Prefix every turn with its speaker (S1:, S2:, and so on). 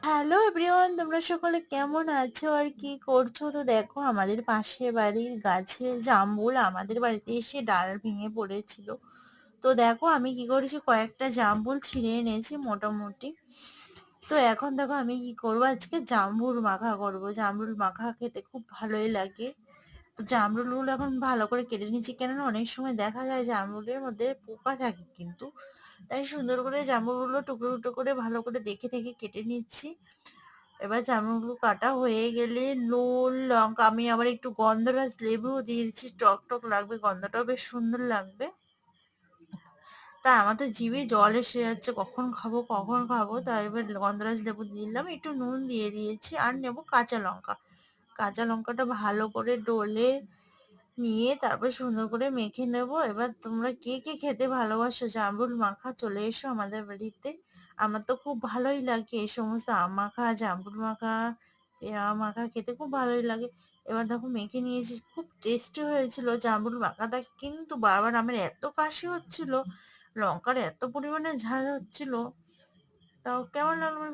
S1: Hello everyone, তোমরা সকলে কেমন আছো আর কি করছো? তো দেখো, আমাদের পাশের বাড়ির গাছের জামরুল আমাদের বাড়িতে এসে ডাল ভেঙে পড়েছিল। তো দেখো আমি কি করেছি, কয়েকটা জামরুল ছিঁড়ে এনেছি মোটামুটি। তো এখন দেখো আমি কি করবো, আজকে জামরুল মাখা করব। জামরুল মাখা খেতে খুব ভালোই লাগে। তো জামরুল গুলো এখন ভালো করে কেটে নিচ্ছি, কেননা অনেক সময় দেখা যায় জামরুলের মধ্যে পোকা থাকে কিন্তু। তাই সুন্দর করে জামরুলগুলো টুকরো টুকরো করে ভালো করে দেখে দেখে কেটে নিচ্ছি। এবার জামরুলগুলো কাটা হয়ে গেলে নুন লঙ্কা, আমি আবার একটু গন্ধরাজ লেবুও দিয়ে দিচ্ছি, টক টক লাগবে, গন্ধটাও বেশ সুন্দর লাগবে। তা আমার তো জিভে জল এসে যাচ্ছে, কখন খাবো কখন খাবো। তাই এবার গন্ধরাজ লেবু দিলাম, একটু নুন দিয়ে দিয়েছি, আর নেবো কাঁচা লঙ্কা। কাঁচা লঙ্কাটা ভালো করে ডলে নিয়ে তারপর সুন্দর করে মেখে নেব। এবার তোমরা কে কে খেতে ভালোবাসো জামরুল মাখা, চলে এসো আমাদের বাড়িতে। আমার তো খুব ভালোই লাগে এই সমস্ত আম মাখা, জামরুল মাখা, পেয়ারা মাখা খেতে খুব ভালোই লাগে। এবার দেখো মেখে নিয়েছি, খুব টেস্টি হয়েছিল জামরুল মাখাটা, কিন্তু বারবার আমার এত কাশি হচ্ছিল, লঙ্কার এত পরিমাণে ঝাল হচ্ছিল। তাও কেমন লাগলো